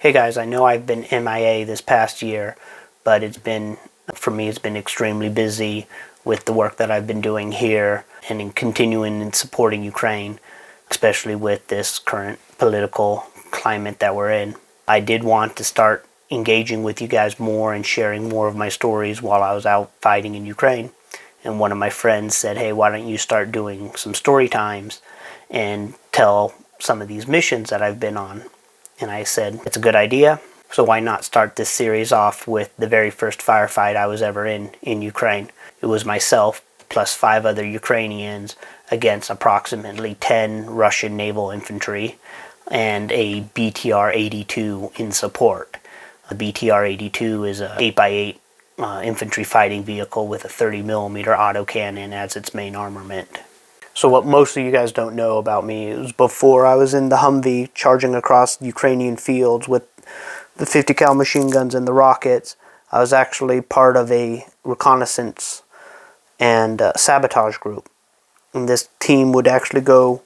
Hey guys, I know I've been MIA this past year, but for me, it's been extremely busy with the work that I've been doing here and in continuing and supporting Ukraine, especially with this current political climate that we're in. I did want to start engaging with you guys more and sharing more of my stories while I was out fighting in Ukraine. And one of my friends said, hey, why don't you start doing some story times and tell some of these missions that I've been on. And I said, it's a good idea, so why not start this series off with the very first firefight I was ever in Ukraine. It was myself plus 5 other Ukrainians against approximately 10 Russian naval infantry and a BTR-82 in support. A BTR-82 is a 8x8 infantry fighting vehicle with a 30mm autocannon as its main armament. So what most of you guys don't know about me is before I was in the Humvee charging across Ukrainian fields with the 50 cal machine guns and the rockets, I was actually part of a reconnaissance and sabotage group. And this team would actually go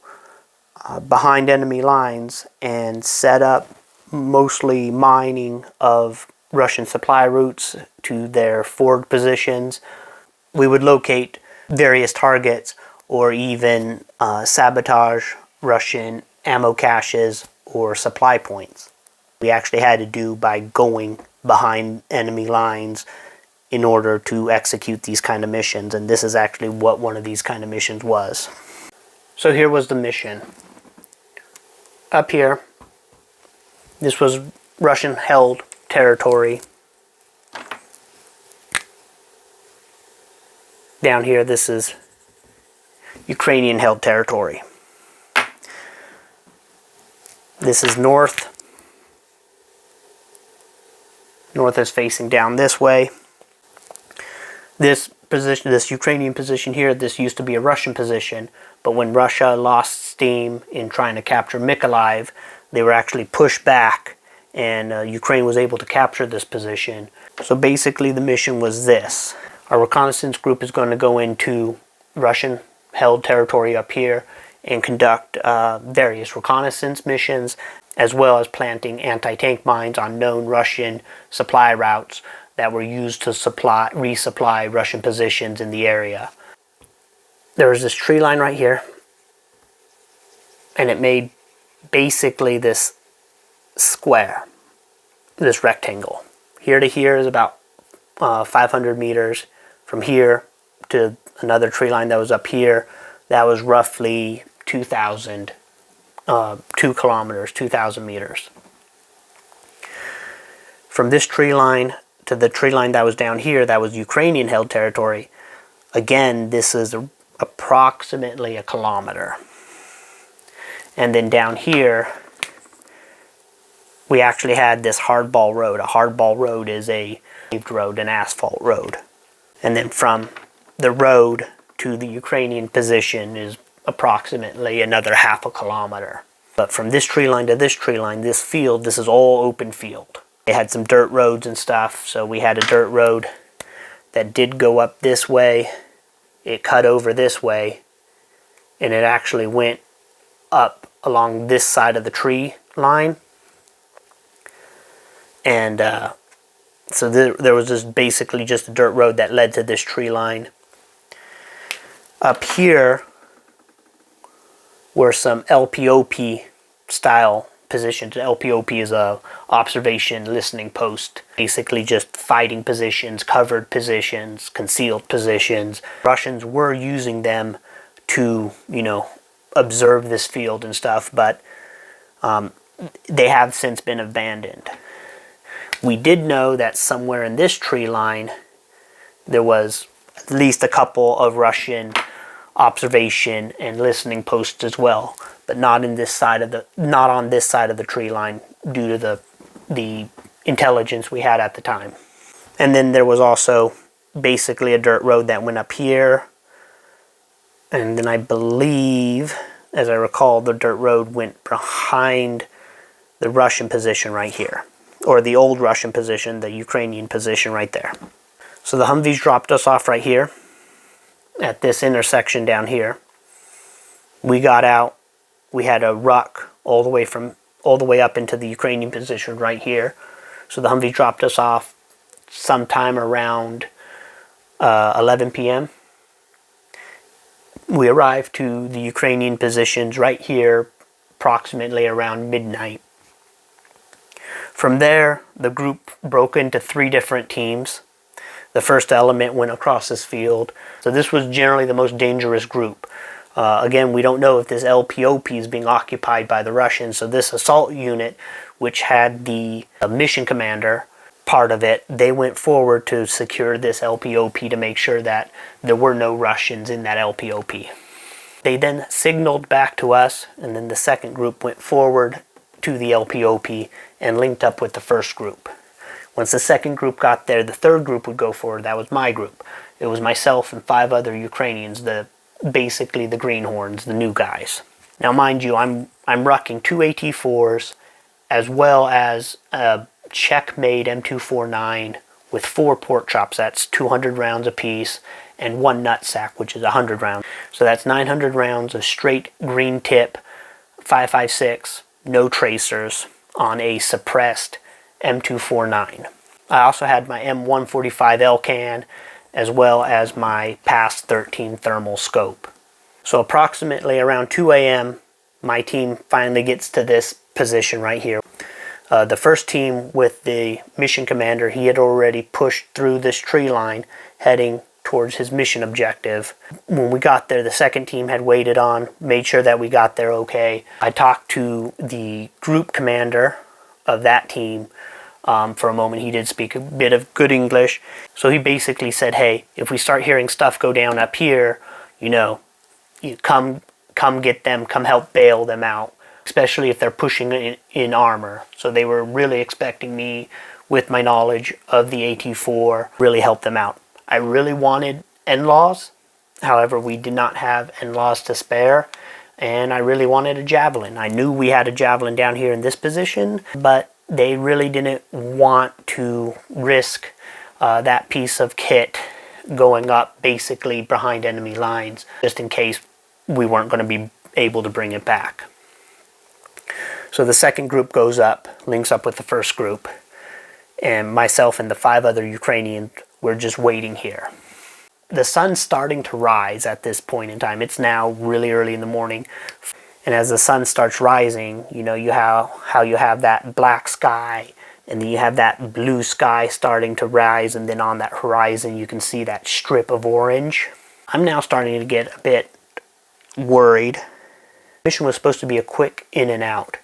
behind enemy lines and set up mostly mining of Russian supply routes to their forward positions. We would locate various targets or even sabotage Russian ammo caches or supply points. We actually had to do by going behind enemy lines in order to execute these kind of missions, and this is actually what one of these kind of missions was. So here was the mission. Up here, this was Russian-held territory. Down here, this is Ukrainian-held territory. This is north. North is facing down this way. This position, this Ukrainian position here, this used to be a Russian position, but when Russia lost steam in trying to capture Mykolaiv, they were actually pushed back, and Ukraine was able to capture this position. So basically the mission was this. Our reconnaissance group is going to go into Russian-held territory up here and conduct various reconnaissance missions, as well as planting anti-tank mines on known Russian supply routes that were used to resupply Russian positions in the area. There was this tree line right here, and it made basically this square, this rectangle. Here to here is about 500 meters. From here to another tree line that was up here, that was roughly 2 kilometers, 2,000 meters. From this tree line to the tree line that was down here, that was Ukrainian-held territory. Again, this is approximately 1 kilometer. And then down here, we actually had this hardball road. A hardball road is a paved road, an asphalt road. And then from the road to the Ukrainian position is approximately another 0.5 kilometer. But from this tree line to this tree line, this field, this is all open field. They had some dirt roads and stuff, so we had a dirt road that did go up this way. It cut over this way, and it actually went up along this side of the tree line. And so there was just basically just a dirt road that led to this tree line. Up here were some LPOP style positions. LPOP is a observation listening post. Basically just fighting positions, covered positions, concealed positions. Russians were using them to, observe this field and stuff, but they have since been abandoned. We did know that somewhere in this tree line there was at least a couple of Russian observation and listening posts as well, but not on this side of the tree line due to the intelligence we had at the time. And then there was also basically a dirt road that went up here, and then I believe, as I recall, the dirt road went behind the Russian position right here, or the old Russian position, the Ukrainian position right there. So the Humvees dropped us off right here at this intersection down here. We got out. We had a ruck all the way all the way up into the Ukrainian position right here. So the Humvee dropped us off sometime around 11 p.m. We arrived to the Ukrainian positions right here approximately around midnight. From there, the group broke into 3 different teams. The first element went across this field. So this was generally the most dangerous group. Again, we don't know if this LPOP is being occupied by the Russians. So this assault unit, which had the mission commander part of it, they went forward to secure this LPOP to make sure that there were no Russians in that LPOP. They then signaled back to us, and then the second group went forward to the LPOP and linked up with the first group. Once the second group got there, the third group would go forward. That was my group. It was myself and 5 other Ukrainians, basically the greenhorns, the new guys. Now, mind you, I'm rucking 2 AT4s as well as a Czech-made M249 with 4 pork chops. That's 200 rounds apiece, and 1 nutsack, which is 100 rounds. So that's 900 rounds of straight green tip 5.56, no tracers, on a suppressed M249. I also had my M145 L-can as well as my PAS 13 thermal scope. So approximately around 2 a.m., my team finally gets to this position right here. The first team with the mission commander, he had already pushed through this tree line heading towards his mission objective. When we got there, the second team had waited on, made sure that we got there okay. I talked to the group commander of that team for a moment. He did speak a bit of good English. So he basically said, hey, if we start hearing stuff go down up here, you come get them, come help bail them out, especially if they're pushing in armor. So they were really expecting me, with my knowledge of the AT4, really help them out. I really wanted NLAWs. However, we did not have NLAWs to spare, and I really wanted a javelin. I knew we had a javelin down here in this position, but they really didn't want to risk that piece of kit going up basically behind enemy lines, just in case we weren't going to be able to bring it back. So the second group goes up, links up with the first group, and myself and the 5 other Ukrainians were just waiting here. The sun's starting to rise at this point in time. It's now really early in the morning. And as the sun starts rising, you have how you have that black sky, and then you have that blue sky starting to rise, and then on that horizon you can see that strip of orange. I'm now starting to get a bit worried. The mission was supposed to be a quick in and out.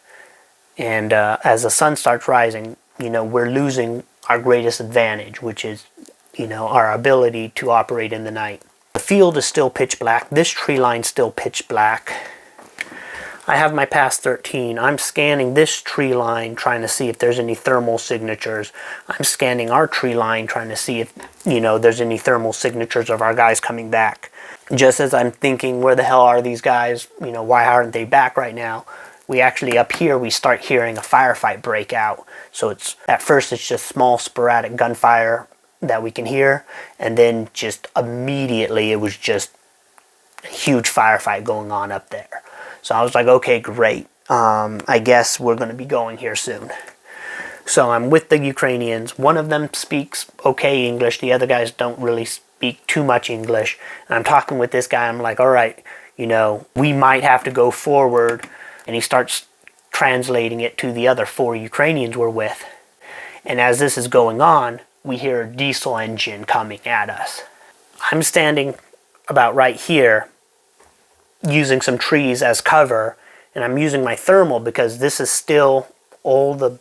And as the sun starts rising, we're losing our greatest advantage, which is, our ability to operate in the night. The field is still pitch black. This tree line's still pitch black. I have my PAS 13. I'm scanning this tree line, trying to see if there's any thermal signatures. I'm scanning our tree line, trying to see if, there's any thermal signatures of our guys coming back. Just as I'm thinking, where the hell are these guys? Why aren't they back right now? We actually, up here, we start hearing a firefight break out. So at first it's just small sporadic gunfire that we can hear, and then just immediately it was just a huge firefight going on up there. So I was like, okay, great. I guess we're going to be going here soon. So I'm with the Ukrainians. One of them speaks okay English. The other guys don't really speak too much English. And I'm talking with this guy. I'm like, all right, we might have to go forward. And he starts translating it to the other 4 Ukrainians we're with. And as this is going on, we hear a diesel engine coming at us. I'm standing about right here, using some trees as cover, and I'm using my thermal because this is still all the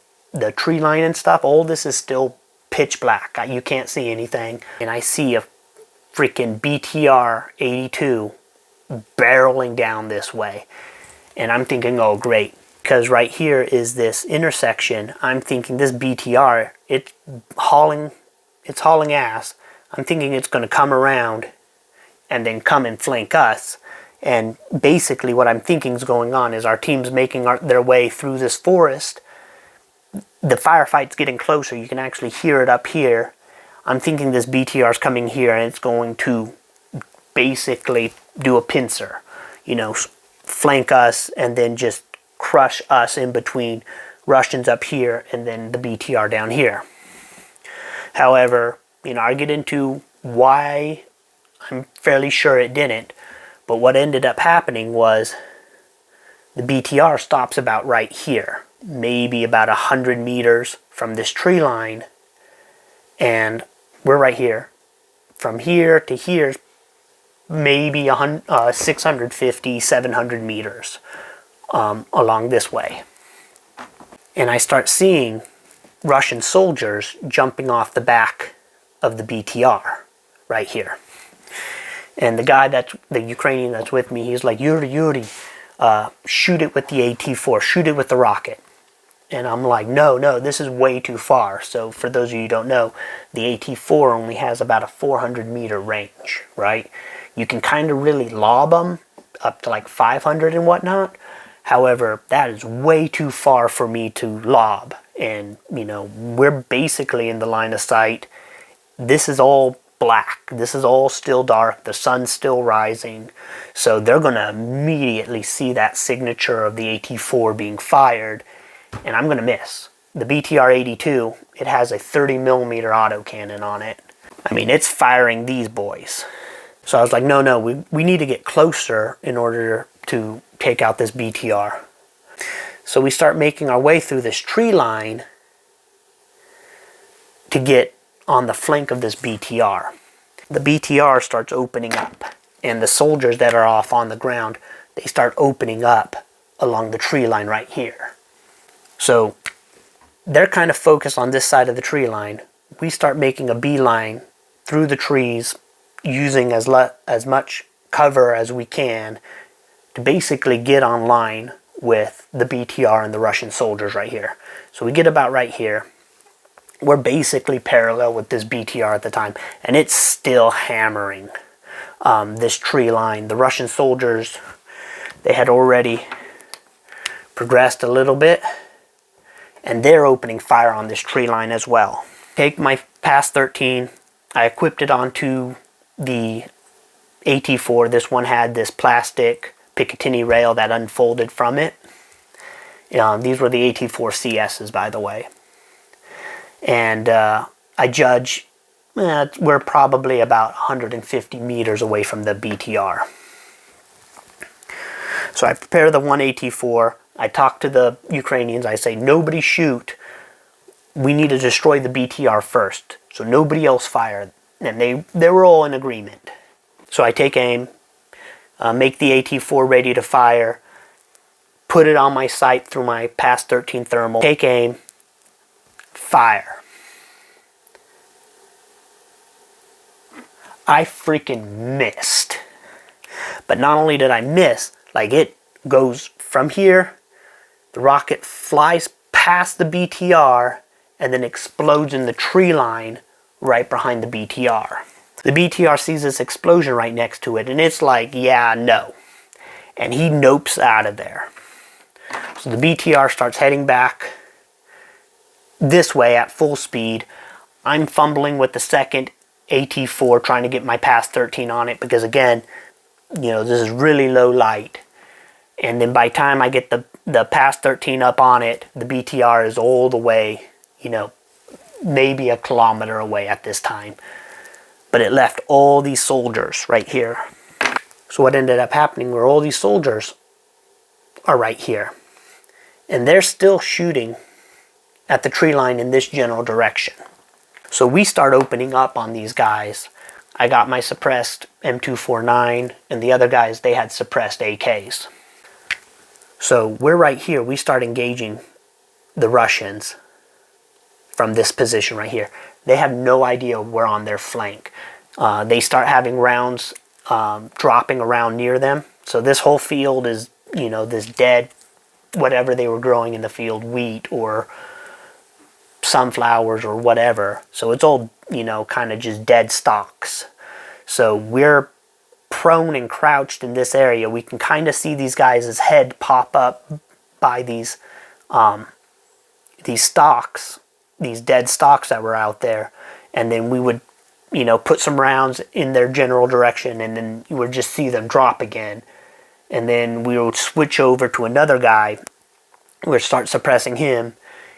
tree line and stuff, all this is still pitch black. You can't see anything. And I see a freaking BTR 82 barreling down this way. And I'm thinking, oh great, because right here is this intersection. I'm thinking this BTR, it's hauling ass. I'm thinking it's going to come around and then come and flank us. And basically what I'm thinking is going on is our team's making their way through this forest. The firefight's getting closer. You can actually hear it up here. I'm thinking this BTR is coming here, and it's going to basically do a pincer, flank us and then just crush us in between Russians up here and then the BTR down here. However, I get into why I'm fairly sure it didn't, but what ended up happening was the BTR stops about right here, maybe about 100 meters from this tree line, and we're right here. From here to here, maybe 650, 700 meters along this way. And I start seeing Russian soldiers jumping off the back of the BTR right here. And the Ukrainian that's with me, he's like, Yuri, shoot it with the AT-4, shoot it with the rocket. And I'm like, no, this is way too far. So for those of you who don't know, the AT-4 only has about a 400 meter range, right? You can kind of really lob them up to like 500 and whatnot. However, that is way too far for me to lob. And, we're basically in the line of sight. This is all black. This is all still dark. The sun's still rising. So they're going to immediately see that signature of the AT-4 being fired. And I'm going to miss. The BTR-82, it has a 30 millimeter autocannon on it. I mean, it's firing these boys. So I was like, no, we need to get closer in order to take out this BTR. So we start making our way through this tree line to get on the flank of this BTR. The BTR starts opening up, and the soldiers that are off on the ground, they start opening up along the tree line right here. So they're kind of focused on this side of the tree line. We start making a beeline through the trees, using as much cover as we can to basically get on line with the BTR and the Russian soldiers right here. So we get about right here. We're basically parallel with this BTR at the time, and it's still hammering this tree line. The Russian soldiers, they had already progressed a little bit, and they're opening fire on this tree line as well. Take my PAS-13, I equipped it onto the AT-4. This one had this plastic Picatinny rail that unfolded from it. These were the AT-4 CSs, by the way. And I judge we're probably about 150 meters away from the BTR. So I prepare the one AT-4. I talk to the Ukrainians. I say, nobody shoot. We need to destroy the BTR first. So nobody else fire. And they were all in agreement. So I take aim, make the AT-4 ready to fire, put it on my sight through my PAS-13 thermal, take aim, fire. I freaking missed. But not only did I miss, like it goes from here, the rocket flies past the BTR and then explodes in the tree line right behind the BTR. The BTR sees this explosion right next to it, and it's like, yeah, no. And he nopes out of there. So the BTR starts heading back this way at full speed. I'm fumbling with the second AT-4 trying to get my PAS-13 on it because, again, this is really low light. And then by the time I get the PAS-13 up on it, the BTR is all the way, maybe a kilometer away at this time. But it left all these soldiers right here. So what ended up happening were all these soldiers are right here. And they're still shooting at the tree line in this general direction. So we start opening up on these guys. I got my suppressed M249, and the other guys, they had suppressed AKs. So we're right here. We start engaging the Russians from this position right here. They have no idea we're on their flank. They start having rounds dropping around near them. So this whole field is, this dead, whatever they were growing in the field, wheat or sunflowers or whatever. So it's all, kind of just dead stalks. So we're prone and crouched in this area. We can kind of see these guys' head pop up by these stalks, these dead stalks that were out there. And then we would, put some rounds in their general direction, and then you would just see them drop again. And then we would switch over to another guy would start suppressing him,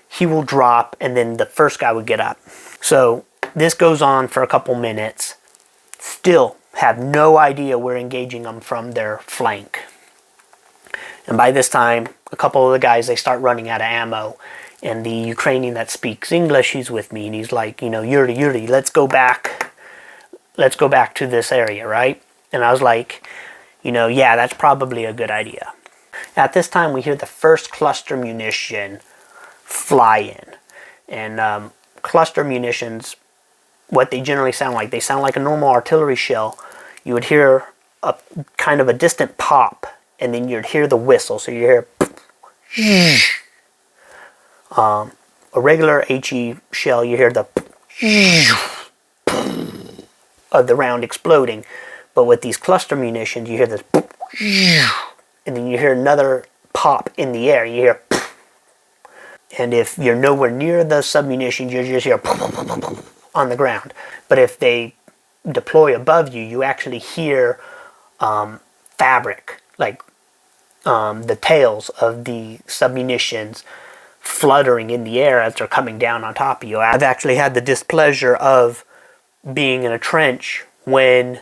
he will drop, and then the first guy would get up. So this goes on for a couple minutes. Still have no idea we're engaging them from their flank. And by this time, a couple of the guys, they start running out of ammo. And the Ukrainian that speaks English, he's with me, and he's like, you know, Yuri, let's go back to this area, right? And I was like, you know, yeah, that's probably a good idea. At this time, we hear the first cluster munition fly in. And cluster munitions, what they generally sound like, they sound like a normal artillery shell. You would hear a kind of a distant pop, and then you'd hear the whistle. So you hear a regular HE shell, you hear the of the round exploding. But with these cluster munitions, you hear this, and then you hear another pop in the air. You hear, and if you're nowhere near the submunitions, you just hear on the ground. But if they deploy above you, you actually hear fabric, like the tails of the submunitions fluttering in the air as they're coming down on top of you. I've actually had the displeasure of being in a trench when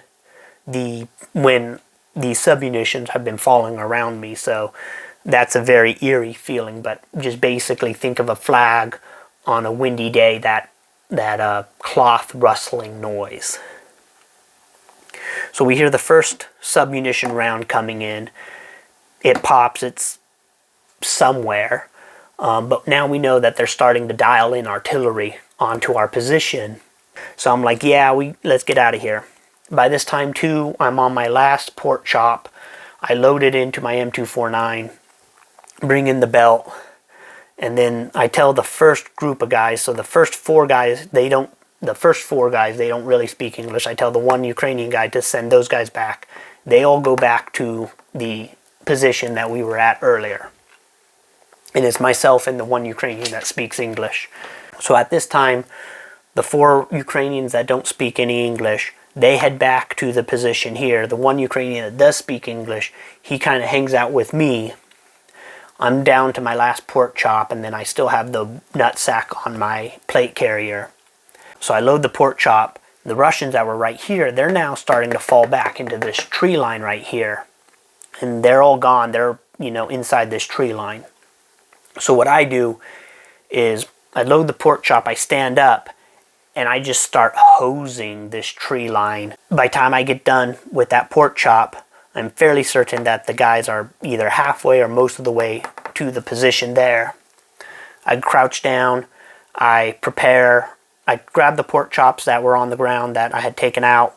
the submunitions have been falling around me, so that's a very eerie feeling. But just basically think of a flag on a windy day, that cloth rustling noise. So we hear the first submunition round coming in. It pops, it's somewhere. But now we know that they're starting to dial in artillery onto our position. So I'm like, yeah, let's get out of here. By this time, too, I'm on my last pork chop. I load it into my M249, bring in the belt, and then I tell the first group of guys, so the first four guys, they don't really speak English. I tell the one Ukrainian guy to send those guys back. They all go back to the position that we were at earlier. And it's myself and the one Ukrainian that speaks English. So at this time, the four Ukrainians that don't speak any English, they head back to the position here. The one Ukrainian that does speak English, he kind of hangs out with me. I'm down to my last pork chop, and then I still have the nutsack on my plate carrier. So I load the pork chop. The Russians that were right here, they're now starting to fall back into this tree line right here. And they're all gone. They're, you know, inside this tree line. So what I do is I load the pork chop, I stand up, and I just start hosing this tree line. By the time I get done with that pork chop, I'm fairly certain that the guys are either halfway or most of the way to the position there. I crouch down, I prepare, I grab the pork chops that were on the ground that I had taken out,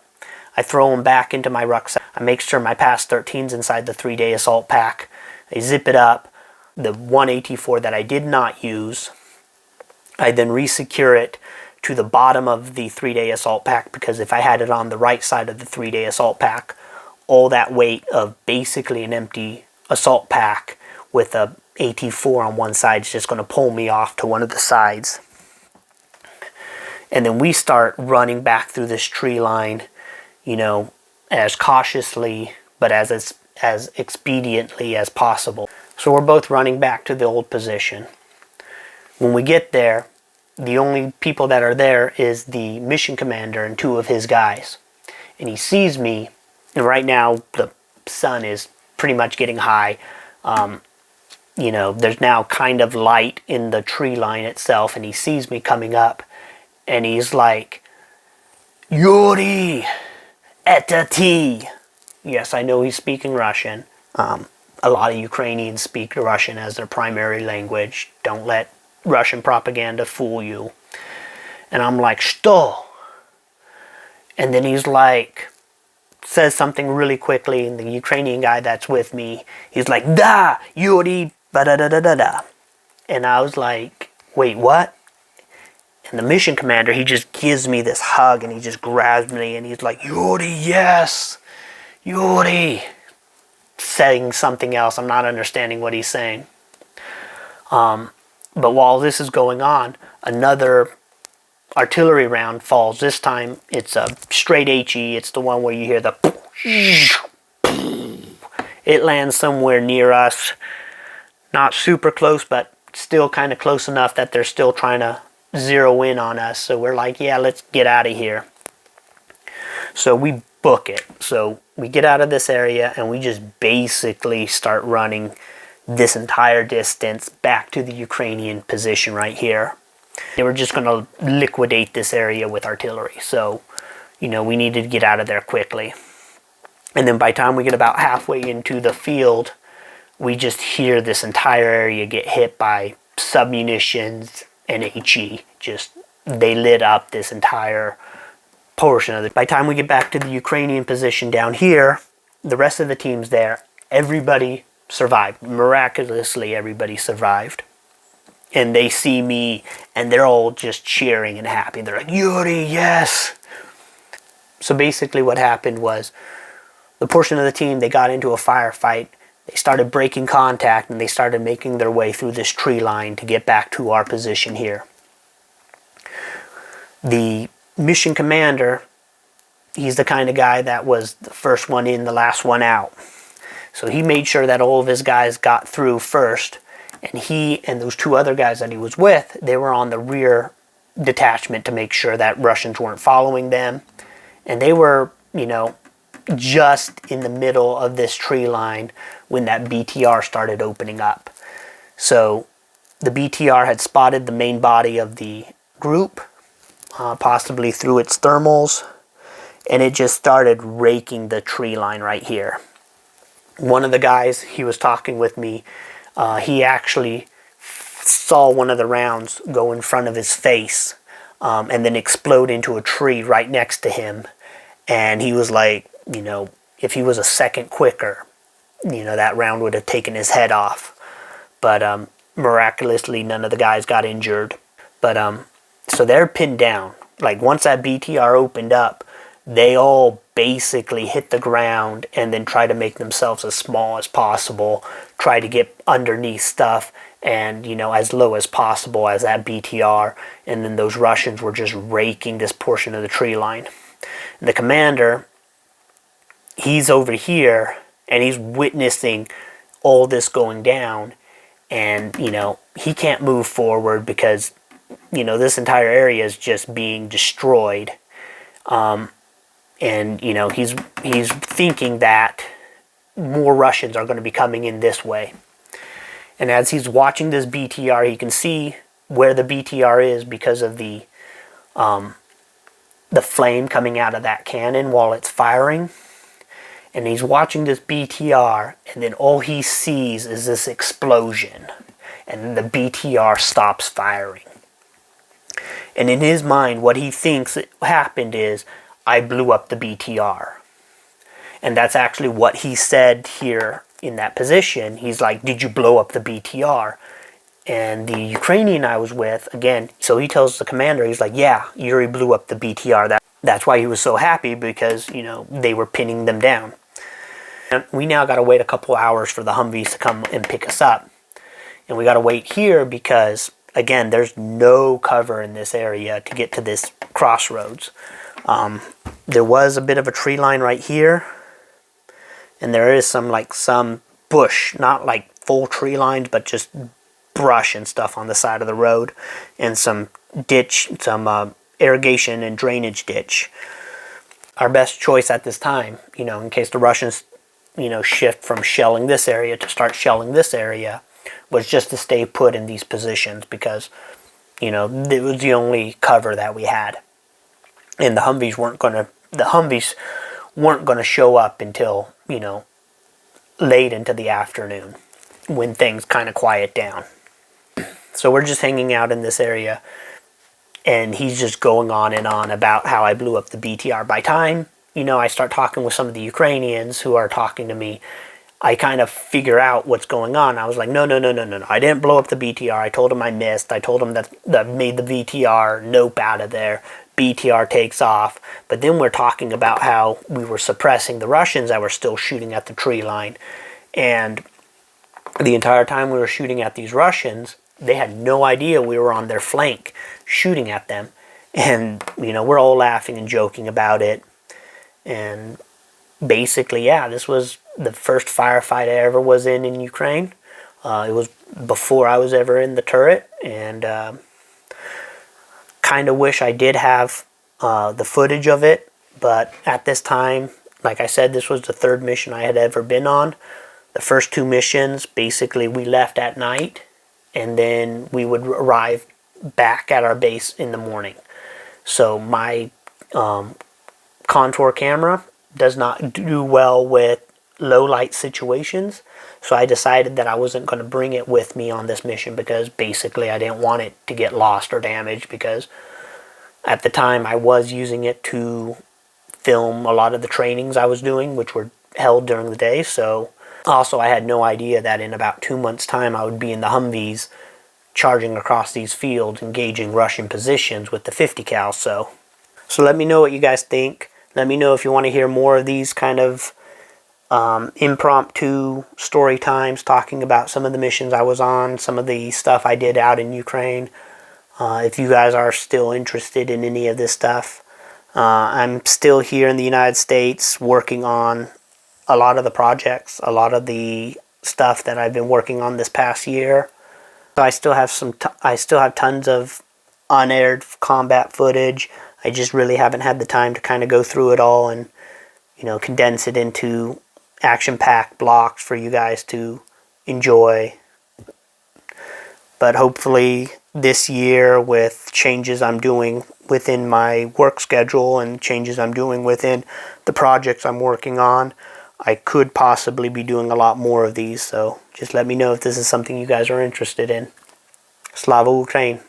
I throw them back into my rucksack, I make sure my PAS 13's inside the 3-day assault pack, I zip it up. The one AT4 that I did not use, I then re-secure it to the bottom of the 3-day assault pack, because if I had it on the right side of the 3-day assault pack, all that weight of basically an empty assault pack with a AT4 on one side is just going to pull me off to one of the sides. And then we start running back through this tree line, you know, as cautiously but as expediently as possible. So we're both running back to the old position. When we get there, the only people that are there is the mission commander and 2 of his guys. And he sees me, and right now the sun is pretty much getting high. You know, there's now kind of light in the tree line itself, and he sees me coming up, and he's like, Yuri, это ты. Yes, I know he's speaking Russian. A lot of Ukrainians speak Russian as their primary language. Don't let Russian propaganda fool you. And I'm like, что? And then he's like, says something really quickly, and the Ukrainian guy that's with me, he's like, da, Yuri, ba-da-da-da-da-da. And I was like, wait, what? And the mission commander, he just gives me this hug, and he just grabs me, and he's like, Yuri, yes, Yuri. Saying something else. I'm not understanding what he's saying. But while this is going on, another artillery round falls. This time it's a straight HE. It's the one where you hear the... It lands somewhere near us. Not super close, but still kind of close enough that they're still trying to zero in on us. So we're like, yeah, let's get out of here. So we book it. So we get out of this area and we just basically start running this entire distance back to the Ukrainian position right here. They were just going to liquidate this area with artillery. So, you know, we needed to get out of there quickly. And then by the time we get about halfway into the field, we just hear this entire area get hit by submunitions and HE. Just, they lit up this entire portion of it. By the time we get back to the Ukrainian position down here, the rest of the team's there. Everybody survived. Miraculously, everybody survived. And they see me, and they're all just cheering and happy. They're like, Yuri, yes! So basically what happened was, the portion of the team, they got into a firefight. They started breaking contact, and they started making their way through this tree line to get back to our position here. The mission commander, he's the kind of guy that was the first one in, the last one out. So he made sure that all of his guys got through first, and he and those two other guys that he was with, they were on the rear detachment to make sure that Russians weren't following them. And they were, you know, just in the middle of this tree line when that BTR started opening up. So the BTR had spotted the main body of the group, possibly through its thermals, and it just started raking the tree line right here. One of the guys, he was talking with me, he actually saw one of the rounds go in front of his face and then explode into a tree right next to him. And he was like, you know, if he was a second quicker, you know, that round would have taken his head off. But miraculously, none of the guys got injured. But so they're pinned down. Like, once that BTR opened up, they all basically hit the ground and then try to make themselves as small as possible, try to get underneath stuff and, you know, as low as possible as that BTR. And then those Russians were just raking this portion of the tree line. And the commander, he's over here and he's witnessing all this going down, and, you know, he can't move forward because, you know, this entire area is just being destroyed. And, you know, he's thinking that more Russians are going to be coming in this way. And as he's watching this BTR, he can see where the BTR is because of the flame coming out of that cannon while it's firing. And he's watching this BTR, and then all he sees is this explosion. And the BTR stops firing. And in his mind, what he thinks happened is, I blew up the BTR. And that's actually what he said here in that position. He's like, did you blow up the BTR? And the Ukrainian I was with, again, so he tells the commander, he's like, yeah, Yuri blew up the BTR. That's why he was so happy, because, you know, they were pinning them down. And we now got to wait a couple hours for the Humvees to come and pick us up. And we got to wait here because, again, there's no cover in this area to get to this crossroads. There was a bit of a tree line right here, and there is some bush, not like full tree lines, but just brush and stuff on the side of the road, and some ditch, some irrigation and drainage ditch. Our best choice at this time, you know, in case the Russians, you know, shift from shelling this area to start shelling this area, was just to stay put in these positions because, you know, it was the only cover that we had. And the Humvees weren't gonna show up until, you know, late into the afternoon when things kind of quiet down. So we're just hanging out in this area, and he's just going on and on about how I blew up the BTR. By time, you know, I start talking with some of the Ukrainians who are talking to me, I kind of figure out what's going on. I was like, no, I didn't blow up the BTR. I told him I missed. I told him that I made the VTR nope out of there. BTR takes off. But then we're talking about how we were suppressing the Russians that were still shooting at the tree line. And the entire time we were shooting at these Russians, they had no idea we were on their flank shooting at them. And, you know, we're all laughing and joking about it. And basically, yeah, this was the first firefight I ever was in Ukraine. It was before I was ever in the turret, and kind of wish I did have the footage of it, but at this time, like I said, this was the third mission I had ever been on. The first two missions, basically we left at night, and then we would arrive back at our base in the morning. So my contour camera does not do well with low light situations, so I decided that I wasn't going to bring it with me on this mission because basically I didn't want it to get lost or damaged, because at the time I was using it to film a lot of the trainings I was doing, which were held during the day. So also I had no idea that in about 2 months time I would be in the Humvees charging across these fields, engaging Russian positions with the 50 cal. So let me know what you guys think. Let me know if you want to hear more of these kind of impromptu story times, talking about some of the missions I was on, some of the stuff I did out in Ukraine. If you guys are still interested in any of this stuff. I'm still here in the United States working on a lot of the projects, a lot of the stuff that I've been working on this past year. So I still have I still have tons of unaired combat footage. I just really haven't had the time to kind of go through it all and, condense it into action-packed blocks for you guys to enjoy. But hopefully this year, with changes I'm doing within my work schedule and changes I'm doing within the projects I'm working on, I could possibly be doing a lot more of these. So just let me know if this is something you guys are interested in. Slava Ukraine!